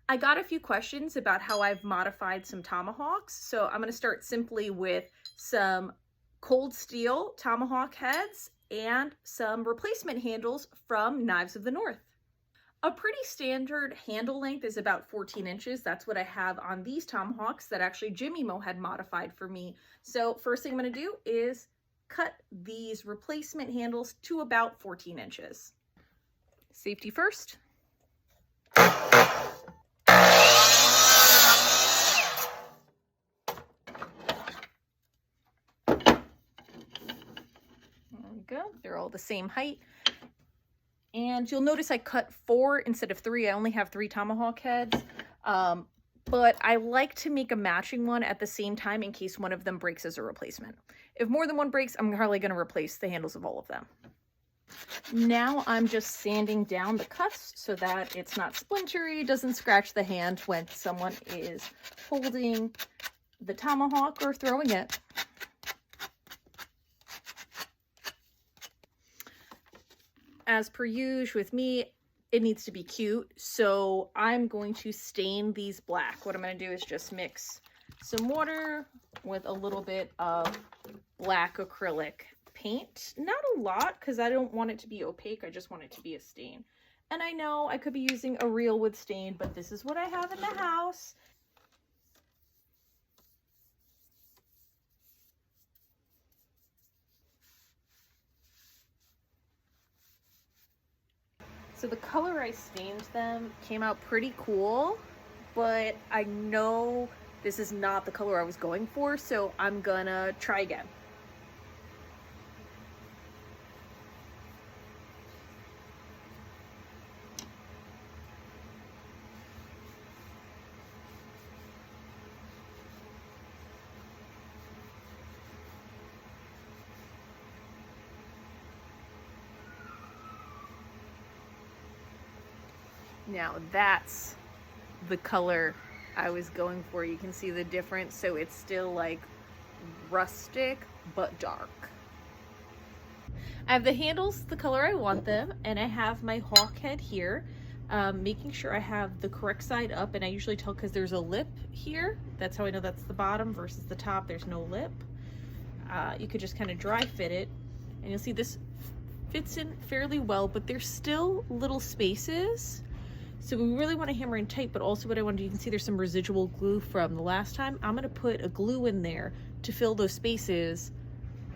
I got a few questions about how I've modified some tomahawks, so I'm going to start simply with some cold steel tomahawk heads and some replacement handles from Knives of the North. A pretty standard handle length is about 14 inches. That's what I have on these tomahawks that actually Jimmy Mo had modified for me. So first thing I'm going to do is cut these replacement handles to about 14 inches. Safety first. Go. They're all the same height. And you'll notice I cut 4 instead of 3. I only have 3 tomahawk heads. But I like to make a matching one at the same time in case one of them breaks as a replacement. If more than one breaks, I'm probably going to replace the handles of all of them. Now I'm just sanding down the cuts so that it's not splintery, doesn't scratch the hand when someone is holding the tomahawk or throwing it. As per usual with me, it needs to be cute, so I'm going to stain these black. What I'm going to do is just mix some water with a little bit of black acrylic paint. Not a lot, because I don't want it to be opaque. I just want it to be a stain. And I know I could be using a reel with stain, but this is what I have in the house. So the color I stained them came out pretty cool, but I know this is not the color I was going for, so I'm gonna try again. Now that's the color I was going for. You can see the difference. So it's still like rustic, but dark. I have the handles the color I want them, and I have my hawk head here, making sure I have the correct side up. And I usually tell because there's a lip here. That's how I know that's the bottom versus the top. There's no lip. You could just kind of dry fit it, and you'll see this fits in fairly well, but there's still little spaces. So we really want to hammer in tight, but also what I want to do, you can see there's some residual glue from the last time. I'm going to put a glue in there to fill those spaces,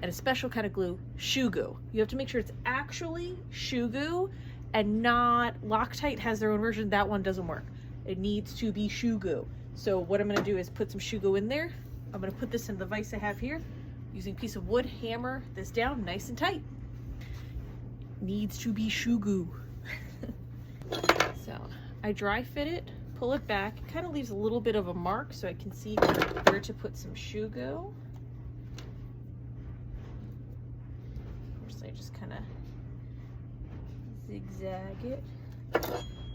and a special kind of glue, ShoeGoo. You have to make sure it's actually ShoeGoo and not Loctite has their own version. That one doesn't work. It needs to be ShoeGoo. So what I'm going to do is put some ShoeGoo in there. I'm going to put this in the vise I have here. Using a piece of wood, hammer this down nice and tight. Needs to be ShoeGoo. So I dry fit it, pull it back. It kind of leaves a little bit of a mark so I can see where to put some ShoeGoo. Of course, I just kind of zigzag it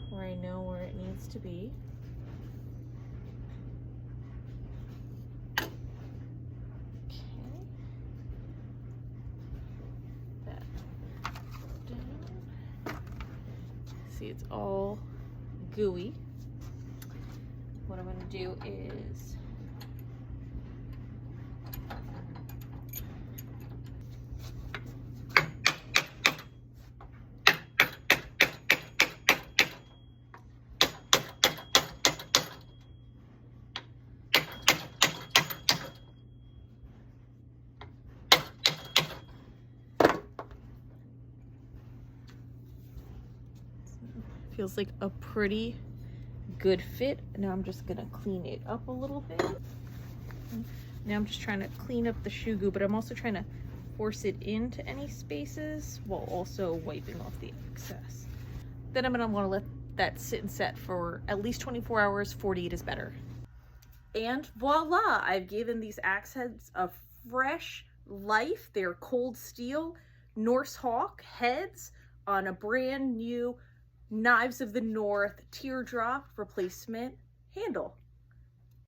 where I know where it needs to be. Okay. That down. See, it's all gooey. What I'm going to do is feels like a pretty good fit. Now I'm just gonna clean it up a little bit. Now I'm just trying to clean up the ShoeGoo, but I'm also trying to force it into any spaces while also wiping off the excess. Then I'm gonna want to let that sit and set for at least 24 hours. 48 is better. And voila, I've given these axe heads a fresh life. They're cold steel Norse hawk heads on a brand new Knives of the North teardrop replacement handle.